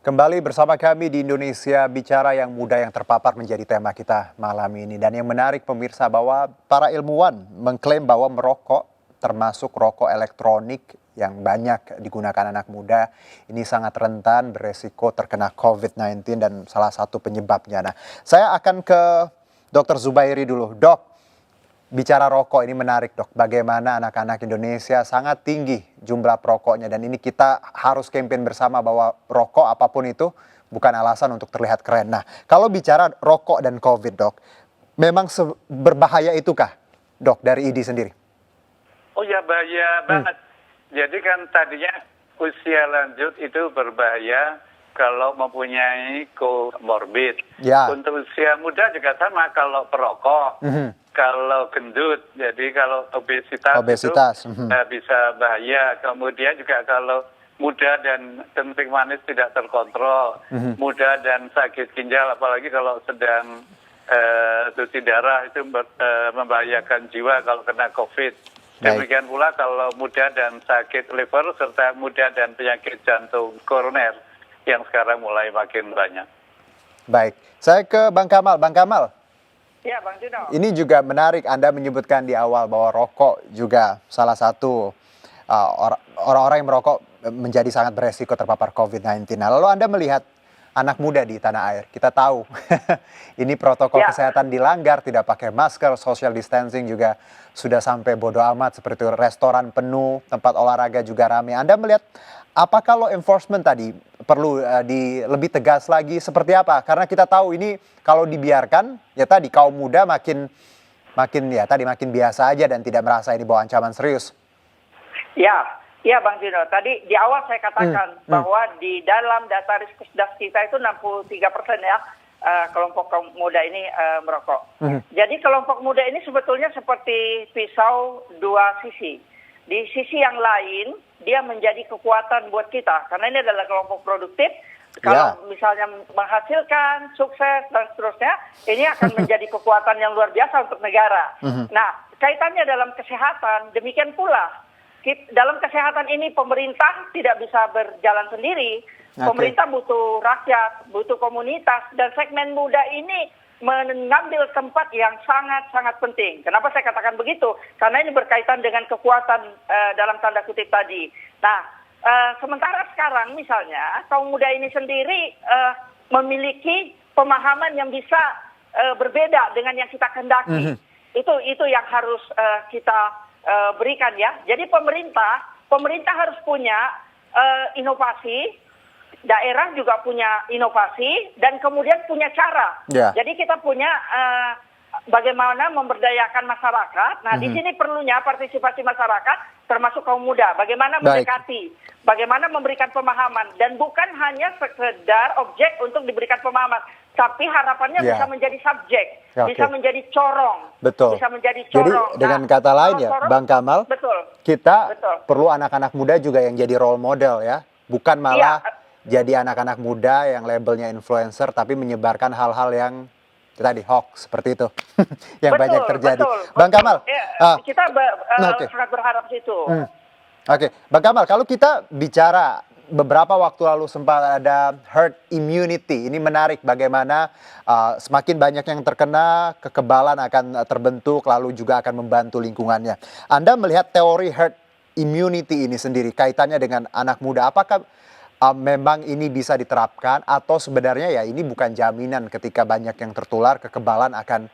Kembali bersama kami di Indonesia Bicara, yang muda yang terpapar menjadi tema kita malam ini. Dan yang menarik pemirsa, bahwa para ilmuwan mengklaim bahwa merokok, termasuk rokok elektronik yang banyak digunakan anak muda, ini sangat rentan beresiko terkena COVID-19 dan salah satu penyebabnya. Nah, saya akan ke Dr. Zubairi dulu. Dok, bicara rokok ini menarik, Dok. Bagaimana anak-anak Indonesia sangat tinggi jumlah perokoknya, dan ini kita harus campaign bersama bahwa rokok apapun itu bukan alasan untuk terlihat keren. Nah, kalau bicara rokok dan COVID, Dok, memang berbahaya itukah, Dok, dari ID sendiri? Oh ya, bahaya banget. Jadi kan tadinya usia lanjut itu berbahaya kalau mempunyai komorbid. Ya. Untuk usia muda juga sama, kalau perokok, kalau gendut, jadi kalau obesitas. Itu bisa bahaya. Kemudian juga kalau muda dan kencing manis tidak terkontrol, muda dan sakit ginjal, apalagi kalau sedang cuci darah, itu membahayakan jiwa kalau kena COVID. Demikian pula kalau muda dan sakit liver, serta muda dan penyakit jantung koroner yang sekarang mulai makin banyak. Baik, saya ke Bang Kamal. Bang Kamal. Ya, Bang Juno. Ini juga menarik, Anda menyebutkan di awal bahwa rokok juga salah satu orang-orang yang merokok menjadi sangat beresiko terpapar COVID-19. Nah, lalu Anda melihat anak muda di tanah air, kita tahu ini protokol kesehatan dilanggar, tidak pakai masker, social distancing juga sudah sampai bodo amat, seperti restoran penuh, tempat olahraga juga ramai. Anda melihat apa kalau enforcement tadi perlu lebih tegas lagi, seperti apa? Karena kita tahu ini kalau dibiarkan, ya tadi kaum muda makin biasa aja dan tidak merasa ini bawa ancaman serius. Ya Bang Juno, tadi di awal saya katakan bahwa di dalam data Riskesdas kita itu 63% ya kelompok kaum muda ini merokok. Jadi kelompok muda ini sebetulnya seperti pisau dua sisi. Di sisi yang lain, dia menjadi kekuatan buat kita, karena ini adalah kelompok produktif. Kalau misalnya menghasilkan, sukses, dan seterusnya, ini akan menjadi kekuatan yang luar biasa untuk negara. Nah, kaitannya dalam kesehatan, demikian pula. Dalam kesehatan ini pemerintah tidak bisa berjalan sendiri. Pemerintah butuh rakyat, butuh komunitas, dan segmen muda ini mengambil tempat yang sangat-sangat penting. Kenapa saya katakan begitu? Karena ini berkaitan dengan kekuatan dalam tanda kutip tadi. Nah, sementara sekarang misalnya kaum muda ini sendiri memiliki pemahaman yang bisa berbeda dengan yang kita kehendaki. Itu yang harus kita berikan ya. Jadi pemerintah harus punya inovasi, daerah juga punya inovasi, dan kemudian punya cara. Jadi kita punya bagaimana memberdayakan masyarakat. Nah, di sini perlunya partisipasi masyarakat, termasuk kaum muda. Bagaimana mendekati, bagaimana memberikan pemahaman, dan bukan hanya sekedar objek untuk diberikan pemahaman, tapi harapannya bisa menjadi subjek, bisa menjadi corong. Betul. Bisa menjadi corong. Jadi dengan kata lain ya, Bang Kamal, kita perlu anak-anak muda juga yang jadi role model ya, bukan malah jadi anak-anak muda yang labelnya influencer tapi menyebarkan hal-hal yang tadi hoax seperti itu yang banyak terjadi. Bang Kamal, kita sangat berharap situ. Bang Kamal, kalau kita bicara beberapa waktu lalu sempat ada herd immunity. Ini menarik bagaimana semakin banyak yang terkena, kekebalan akan terbentuk, lalu juga akan membantu lingkungannya. Anda melihat teori herd immunity ini sendiri kaitannya dengan anak muda. Apakah memang ini bisa diterapkan, atau sebenarnya ya ini bukan jaminan ketika banyak yang tertular, kekebalan akan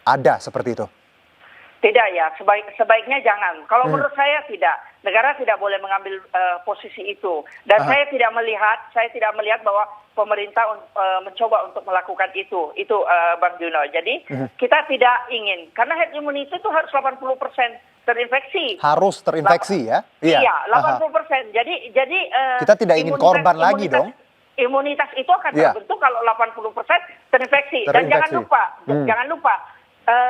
ada seperti itu? Tidak ya, sebaiknya jangan. Kalau menurut saya tidak. Negara tidak boleh mengambil posisi itu. Dan saya tidak melihat bahwa pemerintah mencoba untuk melakukan itu. Itu Bang Juno. Jadi kita tidak ingin, karena herd immunity itu harus 80% terinfeksi. Harus terinfeksi ya? Iya, 80%. Jadi kita tidak ingin korban lagi dong. Imunitas itu akan terbentuk kalau 80% terinfeksi. Dan jangan lupa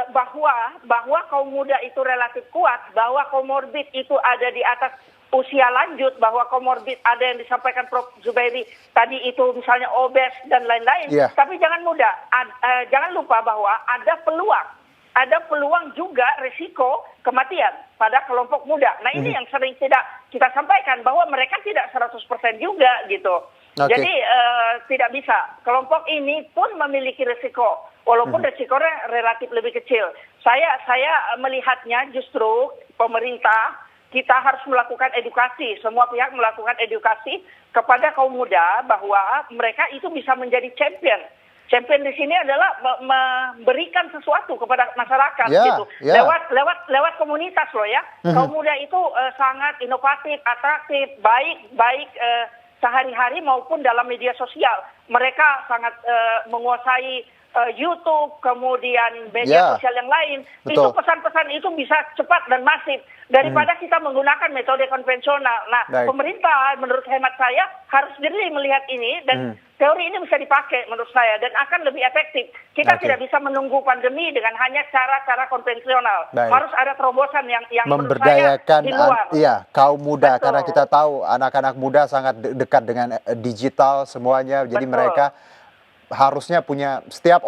bahwa kaum muda itu relatif kuat, bahwa komorbid itu ada di atas usia lanjut, bahwa komorbid ada yang disampaikan Prof. Zubairi tadi itu misalnya obes dan lain-lain. Tapi jangan lupa bahwa ada peluang juga risiko kematian pada kelompok muda. Nah, ini yang sering tidak kita sampaikan, bahwa mereka tidak 100% juga gitu. Jadi tidak bisa. Kelompok ini pun memiliki risiko, walaupun risikonya relatif lebih kecil. Saya melihatnya justru pemerintah kita harus melakukan edukasi, semua pihak melakukan edukasi kepada kaum muda bahwa mereka itu bisa menjadi champion. Champion di sini adalah memberikan sesuatu kepada masyarakat gitu. Lewat komunitas loh ya. Kaum muda itu sangat inovatif, atraktif, baik sehari-hari maupun dalam media sosial. Mereka sangat menguasai YouTube, kemudian media sosial yang lain. Betul. Itu pesan-pesan itu bisa cepat dan masif daripada kita menggunakan metode konvensional. Nah, pemerintah menurut hemat saya harus jeli melihat ini dan teori ini bisa dipakai menurut saya dan akan lebih efektif. Kita tidak bisa menunggu pandemi dengan hanya cara-cara konvensional. Harus ada terobosan yang menurut saya di luar. Kaum muda. Betul. Karena kita tahu anak-anak muda sangat dekat dengan digital semuanya. Jadi mereka harusnya punya, setiap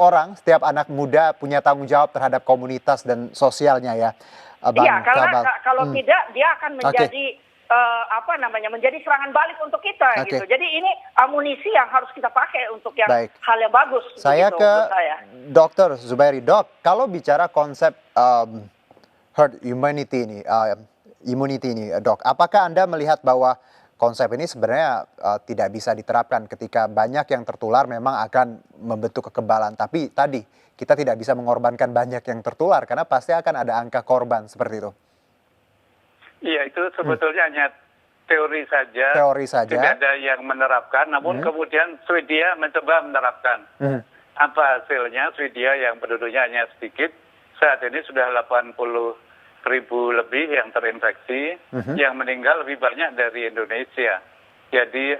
anak muda punya tanggung jawab terhadap komunitas dan sosialnya ya. Iya, karena kalau tidak dia akan menjadi menjadi serangan balik untuk kita gitu. Jadi ini amunisi yang harus kita pakai untuk yang hal yang bagus. Saya begitu, ke Dr. Zubairi. Dok, kalau bicara konsep herd immunity ini, Dok, apakah Anda melihat bahwa konsep ini sebenarnya tidak bisa diterapkan ketika banyak yang tertular memang akan membentuk kekebalan. Tapi tadi kita tidak bisa mengorbankan banyak yang tertular karena pasti akan ada angka korban seperti itu. Iya, itu sebetulnya hanya teori saja. Tidak ada yang menerapkan, namun kemudian Swedia mencoba menerapkan. Apa hasilnya? Swedia yang penduduknya hanya sedikit, saat ini sudah 80.000 lebih yang terinfeksi, yang meninggal lebih banyak dari Indonesia. Jadi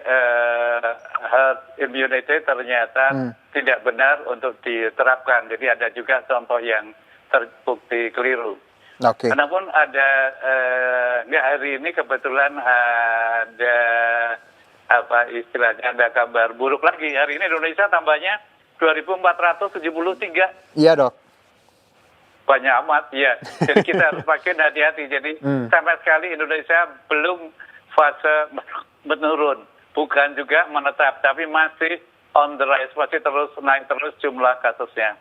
herd immunity ternyata tidak benar untuk diterapkan. Jadi ada juga contoh yang terbukti keliru. Namun ada hari ini kebetulan ada ada kabar buruk lagi. Hari ini Indonesia tambahnya 2.473. Iya, Dok. Banyak amat, ya. Jadi kita harus makin hati-hati. Jadi sampai sekali Indonesia belum fase menurun, bukan juga menetap, tapi masih on the rise, masih terus naik terus jumlah kasusnya.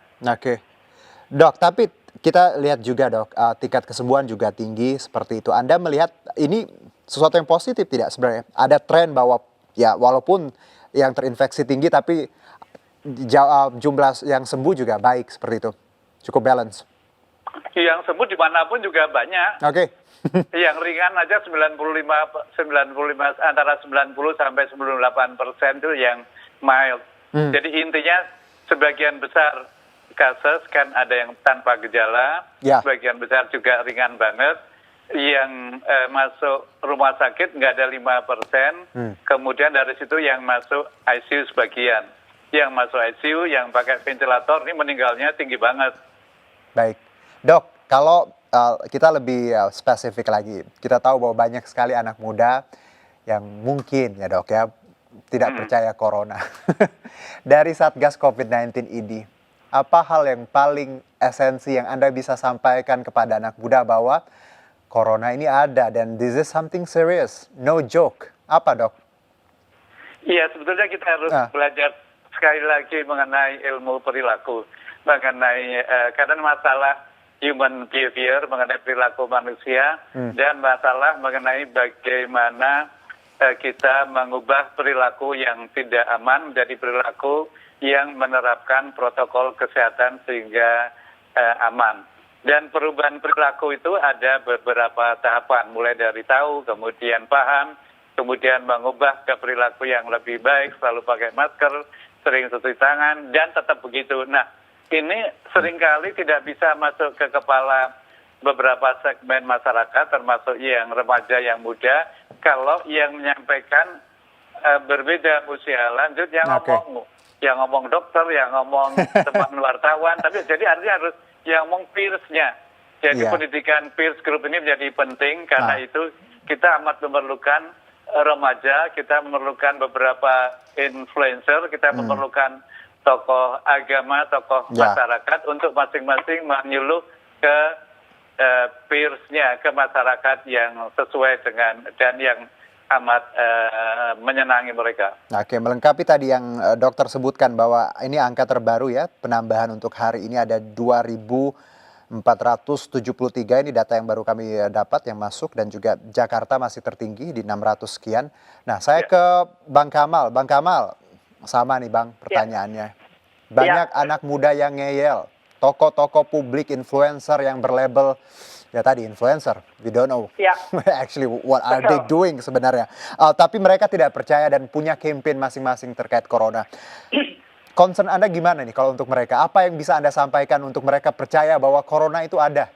Dok, tapi kita lihat juga Dok, tingkat kesembuhan juga tinggi seperti itu. Anda melihat ini sesuatu yang positif tidak sebenarnya? Ada tren bahwa ya walaupun yang terinfeksi tinggi, tapi jumlah yang sembuh juga baik seperti itu, cukup balance. Yang sembuh dimanapun juga banyak. Yang ringan aja 95 antara 90 sampai 98% itu yang mild. Jadi intinya sebagian besar kasus kan ada yang tanpa gejala, sebagian besar juga ringan banget. Yang masuk rumah sakit nggak ada 5%. Kemudian dari situ yang masuk ICU sebagian. Yang masuk ICU, yang pakai ventilator ini meninggalnya tinggi banget. Baik. Dok, kalau kita lebih spesifik lagi, kita tahu bahwa banyak sekali anak muda yang mungkin ya Dok ya tidak percaya corona. Dari Satgas COVID-19 ini, apa hal yang paling esensi yang Anda bisa sampaikan kepada anak muda bahwa corona ini ada dan this is something serious, no joke. Apa Dok? Iya, sebetulnya kita harus belajar sekali lagi mengenai ilmu perilaku, mengenai karena masalah human behavior, mengenai perilaku manusia, dan masalah mengenai bagaimana kita mengubah perilaku yang tidak aman menjadi perilaku yang menerapkan protokol kesehatan sehingga aman. Dan perubahan perilaku itu ada beberapa tahapan, mulai dari tahu, kemudian paham, kemudian mengubah ke perilaku yang lebih baik, selalu pakai masker, sering cuci tangan, dan tetap begitu. Nah, ini seringkali tidak bisa masuk ke kepala beberapa segmen masyarakat, termasuk yang remaja, yang muda, kalau yang menyampaikan berbeda usia lanjut, yang ngomong dokter, yang ngomong teman wartawan, tapi jadi artinya harus yang ngomong peers-nya. Jadi pendidikan peers group ini menjadi penting, karena itu kita amat memerlukan remaja, kita memerlukan beberapa influencer, kita memerlukan tokoh agama, tokoh masyarakat untuk masing-masing menyuluh ke peers-nya, ke masyarakat yang sesuai dengan dan yang amat menyenangi mereka. Oke, melengkapi tadi yang dokter sebutkan bahwa ini angka terbaru ya, penambahan untuk hari ini ada 2.473, ini data yang baru kami dapat yang masuk, dan juga Jakarta masih tertinggi di 600 sekian. Nah, saya ke Bang Kamal. Bang Kamal, sama nih Bang pertanyaannya. Banyak anak muda yang ngeyel, tokoh-tokoh publik, influencer yang berlabel, ya tadi influencer, we don't know actually what are they doing sebenarnya. Tapi mereka tidak percaya dan punya campaign masing-masing terkait corona. Concern Anda gimana nih kalau untuk mereka? Apa yang bisa Anda sampaikan untuk mereka percaya bahwa corona itu ada?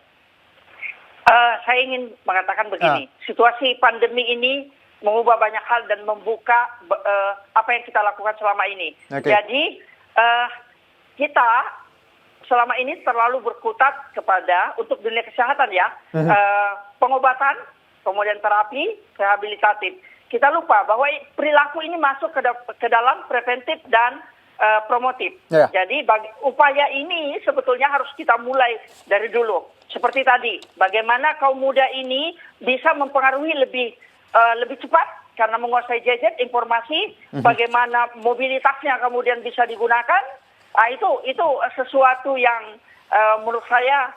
Saya ingin mengatakan begini, situasi pandemi ini mengubah banyak hal dan membuka apa yang kita lakukan selama ini. Jadi kita selama ini terlalu berkutat kepada untuk dunia kesehatan ya, pengobatan, kemudian terapi, rehabilitatif. Kita lupa bahwa perilaku ini masuk ke dalam preventif dan promotif. Jadi upaya ini sebetulnya harus kita mulai dari dulu. Seperti tadi, bagaimana kaum muda ini bisa mempengaruhi lebih cepat karena menguasai gadget, informasi, bagaimana mobilitasnya kemudian bisa digunakan. Itu sesuatu yang menurut saya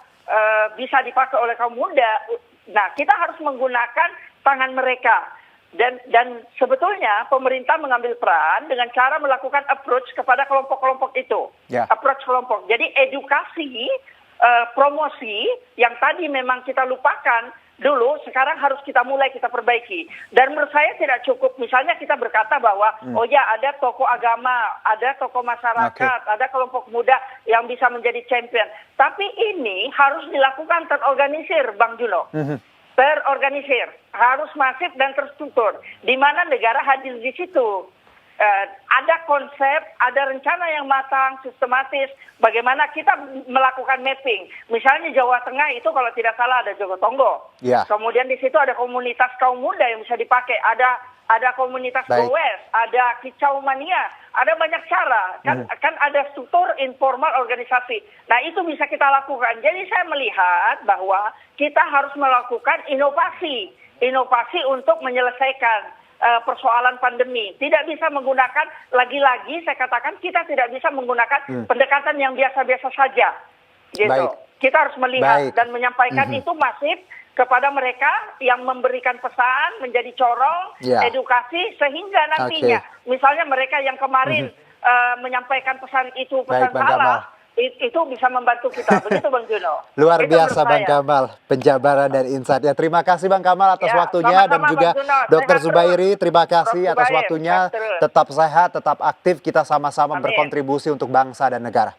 bisa dipakai oleh kaum muda. Nah, kita harus menggunakan tangan mereka. Dan sebetulnya pemerintah mengambil peran dengan cara melakukan approach kepada kelompok-kelompok itu. Approach kelompok. Jadi edukasi, promosi yang tadi memang kita lupakan dulu, sekarang harus kita mulai, kita perbaiki. Dan menurut saya tidak cukup misalnya kita berkata bahwa oh ya, ada tokoh agama, ada tokoh masyarakat, ada kelompok muda yang bisa menjadi champion. Tapi ini harus dilakukan terorganisir, Bang Juno. Terorganisir, harus masif dan terstruktur, di mana negara hadir di situ. Ada konsep, ada rencana yang matang, sistematis, bagaimana kita melakukan mapping. Misalnya Jawa Tengah itu kalau tidak salah ada Jogotongo. Kemudian di situ ada komunitas kaum muda yang bisa dipakai, ada komunitas Gowes, ada Kicau Mania, ada banyak cara. Kan ada struktur informal organisasi. Nah, itu bisa kita lakukan. Jadi saya melihat bahwa kita harus melakukan inovasi untuk menyelesaikan persoalan pandemi. Tidak bisa menggunakan, lagi-lagi saya katakan kita tidak bisa menggunakan pendekatan yang biasa-biasa saja. Gitu. Kita harus melihat dan menyampaikan itu masif kepada mereka yang memberikan pesan, menjadi corong, edukasi, sehingga nantinya misalnya mereka yang kemarin menyampaikan pesan itu, pesan salah, itu bisa membantu kita. Begitu Bang Juno. Luar biasa Bang Kamal, penjabaran dan insight-nya. Terima kasih Bang Kamal atas waktunya, dan juga Dr. Zubairi, terima kasih atas waktunya. Tetap sehat, tetap aktif, kita sama-sama berkontribusi untuk bangsa dan negara.